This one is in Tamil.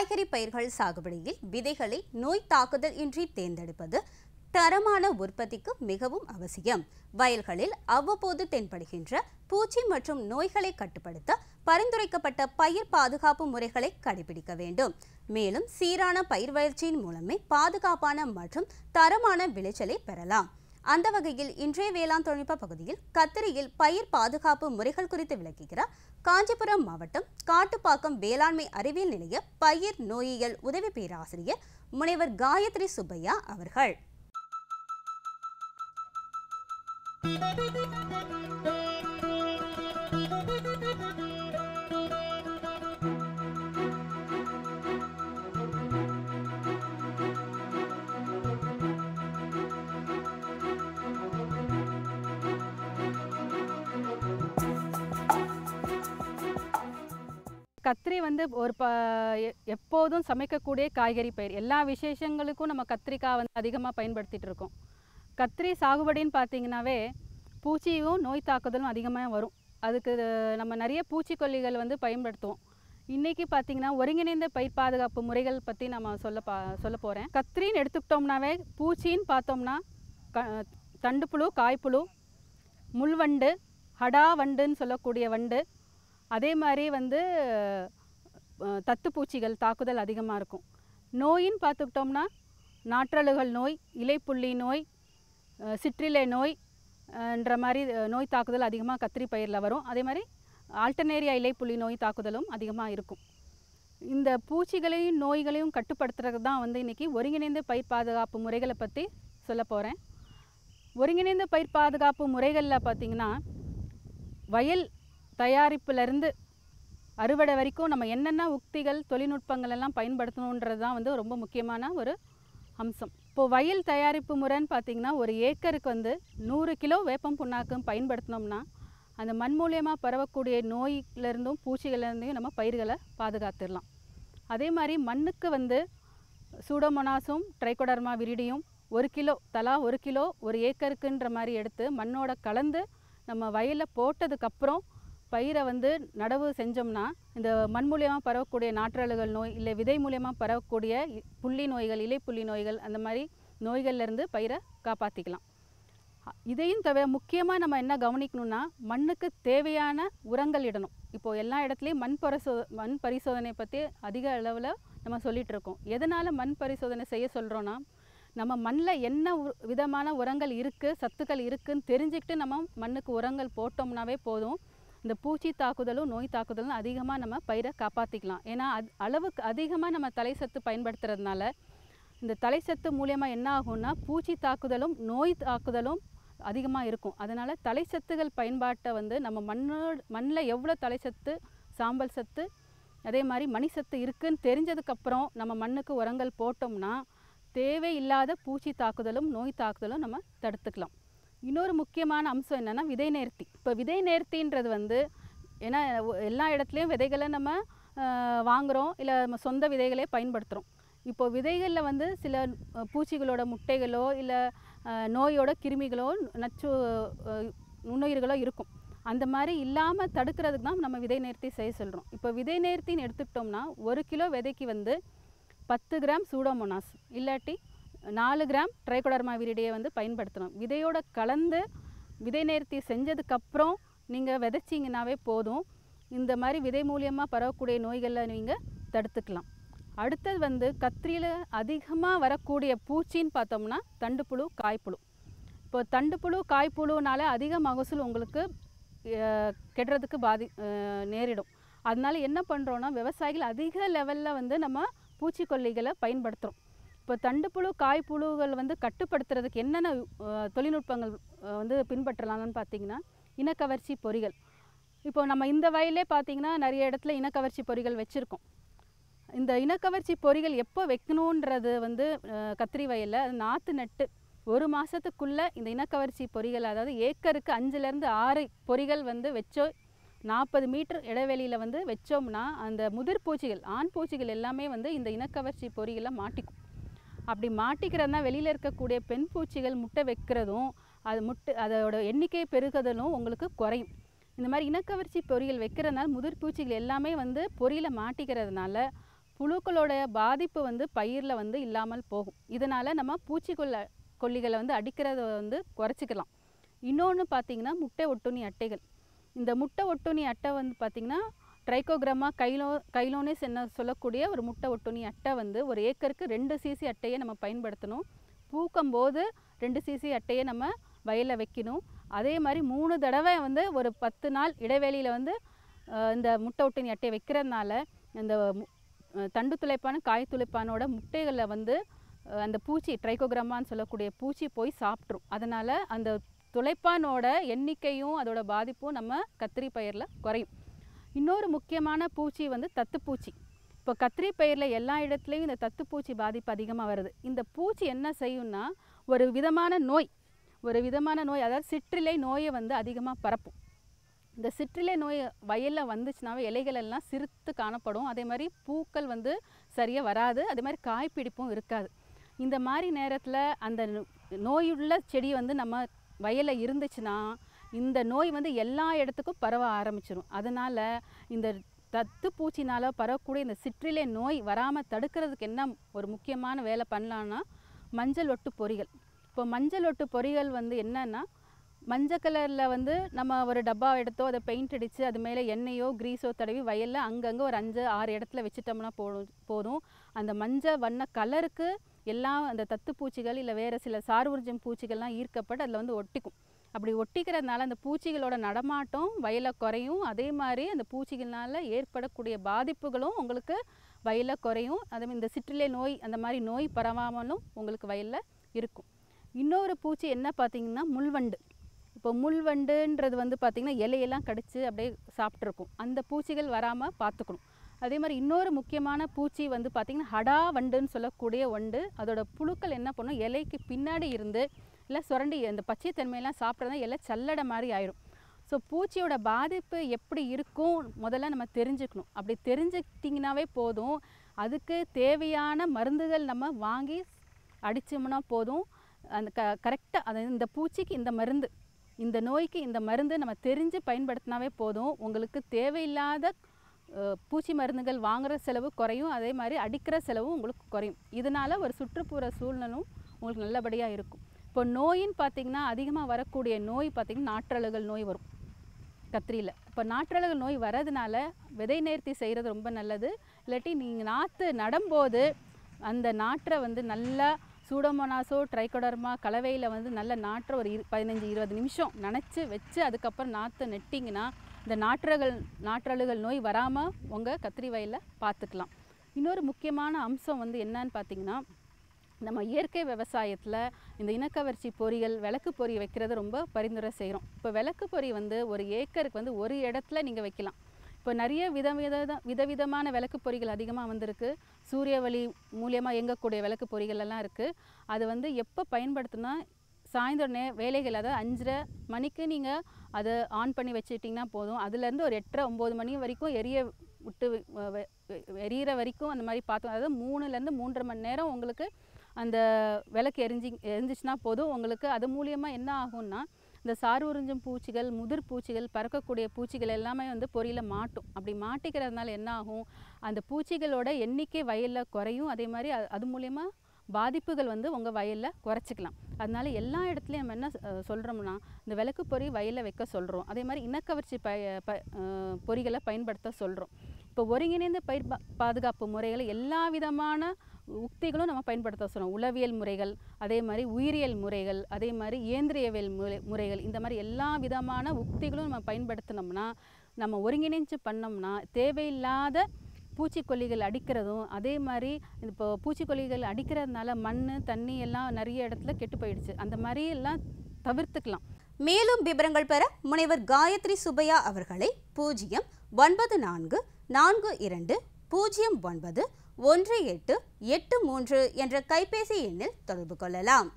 காய்கறி பயிர்கள் சாகுபடியில் விதைகளை நோய் தாக்குதல் இன்றி தேர்ந்தெடுப்பது தரமான உற்பத்திக்கு மிகவும் அவசியம். வயல்களில் அவ்வப்போது தென்படுகின்ற பூச்சி மற்றும் நோய்களை கட்டுப்படுத்த பரிந்துரைக்கப்பட்ட பயிர் பாதுகாப்பு முறைகளை கடைபிடிக்க வேண்டும். மேலும் சீரான பயிர் வளர்ச்சியின் மூலமே பாதுகாப்பான மற்றும் தரமான விளைச்சலை பெறலாம். அந்த வகையில் இன்றைய வேளாண் தொழில்நுட்ப பகுதியில் கத்திரியில் பயிர் பாதுகாப்பு முறைகள் குறித்து விளக்குகிறார் காஞ்சிபுரம் மாவட்டம் காட்டுப்பாக்கம் வேளாண்மை அறிவியல் நிலைய பயிர் நோயியல் உதவி பேராசிரியர் முனைவர் காயத்ரி சுப்பையா அவர்கள். கத்திரி வந்து ஒரு எப்போதும் சமைக்கக்கூடிய காய்கறி பயிர். எல்லா விசேஷங்களுக்கும் நம்ம கத்திரிக்காய் வந்து அதிகமாக பயன்படுத்திகிட்டு இருக்கோம். கத்திரி சாகுபடின்னு பார்த்திங்கனாவே பூச்சியும் நோய் தாக்குதலும் அதிகமாக வரும். அதுக்கு நம்ம நிறைய பூச்சிக்கொல்லிகள் வந்து பயன்படுத்துவோம். இன்றைக்கி பார்த்திங்கன்னா ஒருங்கிணைந்த பயிர் பாதுகாப்பு முறைகள் பற்றி நம்ம சொல்ல போகிறேன். கத்திரின்னு எடுத்துக்கிட்டோம்னாவே பூச்சின்னு பார்த்தோம்னா தண்டுப்புழு, காய்ப்புழு, முள்வண்டு, ஹடா வண்டுன்னு சொல்லக்கூடிய வண்டு, அதே மாதிரி வந்து தத்துப்பூச்சிகள் தாக்குதல் அதிகமாக இருக்கும். நோயின்னு பார்த்துக்கிட்டோம்னா நாற்றழுகல் நோய், இலைப்புள்ளி நோய், சிற்றிலை நோய் என்ற மாதிரி நோய் தாக்குதல் அதிகமாக கத்திரி பயிரில் வரும். அதே மாதிரி ஆல்டர்னேரியா இலைப்புள்ளி நோய் தாக்குதலும் அதிகமாக இருக்கும். இந்த பூச்சிகளையும் நோய்களையும் கட்டுப்படுத்துறது தான் வந்து இன்றைக்கி ஒருங்கிணைந்த பயிர் பாதுகாப்பு முறைகளை பற்றி சொல்ல போகிறேன். ஒருங்கிணைந்த பயிர் பாதுகாப்பு முறைகளில் பார்த்திங்கன்னா வயல் தயாரிப்புலேருந்து அறுவடை வரைக்கும் நம்ம என்னென்ன உக்திகள் தொழில்நுட்பங்கள் எல்லாம் பயன்படுத்தணுன்றது தான் வந்து ரொம்ப முக்கியமான ஒரு அம்சம். இப்போது வயல் தயாரிப்பு முறைன்னு பார்த்திங்கன்னா ஒரு ஏக்கருக்கு வந்து 100 கிலோ வேப்பம் புண்ணாக்கும் பயன்படுத்தினோம்னா அந்த மண் மூலியமாக பரவக்கூடிய நோயிலேருந்தும் பூச்சிகள்லேருந்தையும் நம்ம பயிர்களை பாதுகாத்துடலாம். அதே மாதிரி மண்ணுக்கு வந்து சூடோமோனாஸும் ட்ரைகோடர்மா விரிடியும் 1 கிலோ தலா 1 கிலோ ஒரு ஏக்கருக்குன்ற மாதிரி எடுத்து மண்ணோட கலந்து நம்ம வயலில் போட்டதுக்கப்புறம் பயிரை வந்து நடவு செஞ்சோம்னா இந்த மண் மூலியமாக பரவக்கூடிய நாற்றழுகல் நோய் இல்லை விதை மூலியமாக பரவக்கூடிய புள்ளி நோய்கள், இலைப்புள்ளி நோய்கள், அந்த மாதிரி நோய்கள்லேருந்து பயிரை காப்பாற்றிக்கலாம். இதையும் தவிர முக்கியமாக நம்ம என்ன கவனிக்கணும்னா மண்ணுக்கு தேவையான உரங்கள் இடணும். இப்போது எல்லா இடத்துலையும் மண் பரிசோதனை பற்றி அதிக அளவில் நம்ம சொல்லிகிட்டு இருக்கோம். எதனால் மண் பரிசோதனை செய்ய சொல்கிறோன்னா நம்ம மண்ணில் என்ன விதமான உரங்கள் இருக்குது, சத்துக்கள் இருக்குதுன்னு தெரிஞ்சுக்கிட்டு நம்ம மண்ணுக்கு உரங்கள் போட்டோம்னாவே போதும். இந்த பூச்சி தாக்குதலும் நோய் தாக்குதலும் அதிகமாக நம்ம பயிரை காப்பாற்றிக்கலாம். ஏன்னா அளவுக்கு அதிகமாக நம்ம தலைச்சத்து பயன்படுத்துறதுனால இந்த தலைச்சத்து மூலியமாக என்ன ஆகும்னா பூச்சி தாக்குதலும் நோய் தாக்குதலும் அதிகமாக இருக்கும். அதனால் தலைச்சத்துகள் பயன்பாட்டை வந்து நம்ம மண்ணில் எவ்வளோ தலைச்சத்து, சாம்பல் சத்து, அதே மாதிரி மணிசத்து இருக்குதுன்னு தெரிஞ்சதுக்கப்புறம் நம்ம மண்ணுக்கு உரங்கள் போட்டோம்னா தேவையில்லாத பூச்சி தாக்குதலும் நோய் தாக்குதலும் நம்ம தடுத்துக்கலாம். இன்னொரு முக்கியமான அம்சம் என்னென்னா விதை நேர்த்தி. இப்போ விதை நேர்த்தின்றது வந்து ஏன்னா எல்லா இடத்துலையும் விதைகளை நம்ம வாங்குகிறோம், இல்லை நம்ம சொந்த விதைகளே பயன்படுத்துகிறோம். இப்போது விதைகளில் வந்து சில பூச்சிகளோட முட்டைகளோ இல்லை நோயோட கிருமிகளோ நுண்ணுயிர்களோ இருக்கும். அந்த மாதிரி இல்லாமல் தடுக்கிறதுக்கு தான் நம்ம விதை நேர்த்தி செய்ய சொல்கிறோம். இப்போ விதை நேர்த்தின்னு எடுத்துக்கிட்டோம்னா 1 கிலோ விதைக்கு வந்து 10 கிராம் சூடோமோனாஸ் இல்லாட்டி 4 கிராம் ட்ரைகோடர்மா விரிடியை வந்து பயன்படுத்தணும். விதையோட கலந்து விதை நேர்த்தி செஞ்சதுக்கப்புறம் நீங்கள் விதைச்சிங்கனாவே போதும். இந்த மாதிரி விதை மூலியமாக பரவக்கூடிய நோய்களை நீங்கள் தடுத்துக்கலாம். அடுத்தது வந்து கத்திரியில் அதிகமாக வரக்கூடிய பூச்சின்னு பார்த்தோம்னா தண்டுப்புழு, காய்ப்புழு. இப்போ தண்டுப்புழு, காய்ப்புழுனால அதிக மகசூல் உங்களுக்கு கெடுறதுக்கு நேரிடும். அதனால என்ன பண்ணுறோன்னா விவசாயிகள் அதிக லெவலில் வந்து நம்ம பூச்சிக்கொல்லிகளை பயன்படுத்துகிறோம். இப்போ தண்டுப்புழு, காய்ப்புழுகள் வந்து கட்டுப்படுத்துறதுக்கு என்னென்ன தொழில்நுட்பங்கள் வந்து பின்பற்றலாம்னு பார்த்திங்கன்னா இனக்கவர்ச்சி பொறிகள். இப்போ நம்ம இந்த வயலே பார்த்திங்கன்னா நிறைய இடத்துல இனக்கவர்ச்சி பொறிகள் வச்சுருக்கோம். இந்த இனக்கவர்ச்சி பொறிகள் எப்போ வைக்கணுன்றது வந்து கத்திரி வயலில் நாற்று நட்டு 1 மாதத்துக்குள்ளே இந்த இனக்கவர்ச்சி பொறிகள், அதாவது ஏக்கருக்கு 5லேருந்து 6 பொறிகள் வந்து வச்சோ 40 மீட்டர் இடைவெளியில் வந்து வச்சோம்னா அந்த முதிர் பூச்சிகள், ஆண் பூச்சிகள் எல்லாமே வந்து இந்த இனக்கவர்ச்சி பொறிகளை மாட்டிக்கும். அப்படி மாட்டிக்கிறதுனா வெளியில் இருக்கக்கூடிய பெண் பூச்சிகள் முட்டை வைக்கிறதும் அதோட எண்ணிக்கை பெருகுதலும் உங்களுக்கு குறையும். இந்த மாதிரி இனக்கவர்ச்சி பொறிகள் வைக்கிறதுனால முதிர் பூச்சிகள் எல்லாமே வந்து பொறியில் மாட்டிக்கிறதுனால புழுக்களோட பாதிப்பு வந்து பயிரில் வந்து இல்லாமல் போகும். இதனால் நம்ம பூச்சிக்கொல்லிகளை வந்து அடிக்கிறத வந்து குறைச்சிக்கலாம். இன்னொன்று பார்த்திங்கன்னா முட்டை ஒட்டுண்ணி அட்டைகள். இந்த முட்டை ஒட்டுண்ணி அட்டை வந்து பார்த்திங்கன்னா ட்ரைகோகிராமா கைலோனிஸ் என்ன சொல்லக்கூடிய ஒரு முட்டை ஒட்டுண்ணி அட்டை வந்து ஒரு ஏக்கருக்கு 2 cc அட்டையை நம்ம பயன்படுத்தணும். பூக்கும் போது 2 cc அட்டையை நம்ம வயலில் வைக்கணும். அதே மாதிரி 3 தடவை வந்து ஒரு 10 நாள் இடைவெளியில் வந்து இந்த முட்டை ஒட்டுண்ணி அட்டையை வைக்கிறதுனால இந்த தண்டு துளைப்பான காய் துளைப்பானோட முட்டைகளில் வந்து அந்த பூச்சி ட்ரைகோகிராமான்னு சொல்லக்கூடிய பூச்சி போய் சாப்பிட்ரும். அதனால் அந்த துளைப்பானோட எண்ணிக்கையும் அதோட பாதிப்பும் நம்ம கத்திரி பயிரில் குறையும். இன்னொரு முக்கியமான பூச்சி வந்து தத்துப்பூச்சி. இப்போ கத்திரி பயிரில் எல்லா இடத்துலையும் இந்த தத்துப்பூச்சி பாதிப்பு அதிகமாக வருது. இந்த பூச்சி என்ன செய்யும்னா ஒரு விதமான நோய் அதாவது சிற்றிலை நோயை வந்து அதிகமாக பரப்பும். இந்த சிற்றிலை நோய் வயலில் வந்துச்சுனாவே இலைகள் எல்லாம் சிறுத்து காணப்படும். அதே மாதிரி பூக்கள் வந்து சரியாக வராது. அதே மாதிரி காய்ப்பிடிப்பும் இருக்காது. இந்த மாதிரி நேரத்தில் அந்த நோயுள்ள செடி வந்து நம்ம வயலில் இருந்துச்சுன்னா இந்த நோய் வந்து எல்லா இடத்துக்கும் பரவ ஆரம்பிச்சிடும். அதனால் இந்த தத்துப்பூச்சினால் பரவக்கூடிய இந்த சிற்றிலை நோய் வராமல் தடுக்கிறதுக்கு என்ன ஒரு முக்கியமான வேலை பண்ணலான்னா மஞ்சள் ஒட்டு பொறிகள். இப்போ மஞ்சள் ஒட்டு பொறிகள் வந்து என்னென்னா மஞ்சள் கலரில் வந்து நம்ம ஒரு டப்பா எடுத்தோ அதை பெயிண்ட் அடித்து அது மேலே எண்ணெயோ கிரீஸோ தடவி வயலில் அங்கங்கே ஒரு 5-6 இடத்துல வச்சுட்டோம்னா போதும். அந்த மஞ்சள் வண்ண கலருக்கு எல்லாம் அந்த தத்துப்பூச்சிகள் இல்லை வேறு சில சார்வுறிஞ்சும் பூச்சிகள்லாம் ஈர்க்கப்பட்டு அதில் வந்து ஒட்டிக்கும். அப்படி ஒட்டிக்கிறதுனால அந்த பூச்சிகளோட நடமாட்டம் வயலில் குறையும். அதே மாதிரி அந்த பூச்சிகள்னால் ஏற்படக்கூடிய பாதிப்புகளும் உங்களுக்கு வயலில் குறையும். அதே இந்த சிற்றிலை நோய் அந்த மாதிரி நோய் பரவாமலும் உங்களுக்கு வயலில் இருக்கும். இன்னொரு பூச்சி என்ன பார்த்திங்கன்னா முள்வண்டு. இப்போ முள்வண்டுன்றது வந்து பார்த்திங்கன்னா இலையெல்லாம் கடித்து அப்படியே சாப்பிட்ருக்கும். அந்த பூச்சிகள் வராமல் பார்த்துக்கணும். அதே மாதிரி இன்னொரு முக்கியமான பூச்சி வந்து பார்த்திங்கன்னா ஹடா வண்டுன்னு சொல்லக்கூடிய வண்டு. அதோட புழுக்கள் என்ன பண்ணும், இலைக்கு பின்னாடி இருந்து இல்லை சுரண்டி அந்த பச்சை தன்மையெல்லாம் சாப்பிட்றதா இலை சல்லடை மாதிரி ஆயிடும். ஸோ பூச்சியோட பாதிப்பு எப்படி இருக்கும் முதல்ல நம்ம தெரிஞ்சுக்கணும். அப்படி தெரிஞ்சுக்கிட்டிங்கனாவே போதும். அதுக்கு தேவையான மருந்துகள் நம்ம வாங்கி அடித்தோம்னா போதும். அந்த கரெக்டாக அது இந்த பூச்சிக்கு இந்த மருந்து, இந்த நோய்க்கு இந்த மருந்து நம்ம தெரிஞ்சு பயன்படுத்தினாவே போதும். உங்களுக்கு தேவையில்லாத பூச்சி மருந்துகள் வாங்குகிற செலவு குறையும். அதே மாதிரி அடிக்கிற செலவும் உங்களுக்கு குறையும். இதனால் ஒரு சுற்றுப்புற சூழ்நிலும் உங்களுக்கு நல்லபடியாக இருக்கும். இப்போ நோயின்னு பார்த்திங்கன்னா அதிகமாக வரக்கூடிய நோய் பார்த்திங்கன்னா நாற்றழுகல் நோய் வரும் கத்திரியில். இப்போ நாற்றழுகல் நோய் வரதுனால விதை நேர்த்தி செய்கிறது ரொம்ப நல்லது. இல்லாட்டி நீங்கள் நாற்று நடும்போது அந்த நாற்றை வந்து நல்லா சூடோமோனாஸோ ட்ரைகோடர்மா கலவையில் வந்து நல்ல நாற்றை ஒரு 15-20 நிமிஷம் நனைச்சி வச்சு அதுக்கப்புறம் நாற்று நெட்டிங்கன்னா இந்த நாற்றழுகல் நோய் வராமல் உங்கள் கத்திரி வயலில் பார்த்துக்கலாம். இன்னொரு முக்கியமான அம்சம் வந்து என்னன்னு பார்த்திங்கன்னா நம்ம இயற்கை விவசாயத்தில் இந்த இனக்கவர்ச்சி பொறிகள் விளக்கு பொறி வைக்கிறது ரொம்ப பரிந்துரை செய்கிறோம். இப்போ விளக்கு பொறி வந்து ஒரு ஏக்கருக்கு வந்து ஒரு இடத்துல நீங்கள் வைக்கலாம். இப்போ நிறைய விதவிதமான விளக்கு பொறிகள் அதிகமாக வந்திருக்கு. சூரிய ஒளி மூலியமாக இயங்கக்கூடிய விளக்கு பொறிகள் எல்லாம் இருக்குது. அது வந்து எப்போ பயன்படுத்தினா சாயந்தர வேலைகள், அதாவது 5:30 மணிக்கு நீங்கள் அதை ஆன் பண்ணி வச்சுட்டிங்கன்னா போதும். அதுலேருந்து ஒரு 8:30-9 மணி வரைக்கும் எரியிற வரைக்கும் அந்த மாதிரி பார்த்தோம். அதாவது 3லேருந்து 3.5 மணி நேரம் உங்களுக்கு அந்த விளக்கு எரிஞ்சிச்சுன்னா போதும். உங்களுக்கு அது மூலியமாக என்ன ஆகும்னா இந்த சாறு உறிஞ்சும் பூச்சிகள், முதிர் பூச்சிகள், பறக்கக்கூடிய பூச்சிகள் எல்லாமே வந்து பொறியில் மாட்டும். அப்படி மாட்டிக்கிறதுனால என்ன ஆகும், அந்த பூச்சிகளோட எண்ணிக்கை வயலில் குறையும். அதே மாதிரி அது மூலயமா பாதிப்புகள் வந்து உங்கள் வயலில் குறைச்சிக்கலாம். அதனால எல்லா இடத்துலையும் நம்ம என்ன சொல்கிறோம்னா இந்த விளக்கு பொறி வயலில் வைக்க சொல்கிறோம். அதே மாதிரி இனக்கவர்ச்சி பொறிகளை பயன்படுத்த சொல்கிறோம். இப்போ ஒருங்கிணைந்த பயிர் பாதுகாப்பு முறைகளை எல்லா விதமான உக்திகளும் நம்ம பயன்படுத்த சொல்கிறோம். உளவியல் முறைகள், அதே மாதிரி உயிரியல் முறைகள், அதே மாதிரி இயந்திரியவியல் முறைகள், இந்த மாதிரி எல்லா விதமான உக்திகளும் நம்ம பயன்படுத்தினோம்னா நம்ம ஒருங்கிணைஞ்சு பண்ணோம்னா தேவையில்லாத பூச்சிக்கொல்லிகள் அடிக்கிறதும், அதே மாதிரி இப்போ பூச்சிக்கொல்லிகள் அடிக்கிறதுனால மண் தண்ணி எல்லாம் நிறைய இடத்துல கெட்டு போயிடுச்சு. அந்த மாதிரி எல்லாம் தவிர்த்துக்கலாம். மேலும் விவரங்கள் பெற முனைவர் காயத்ரி சுப்பையா அவர்களை 09442091883 என்ற கைபேசி எண்ணில் தொடர்பு கொள்ளலாம்.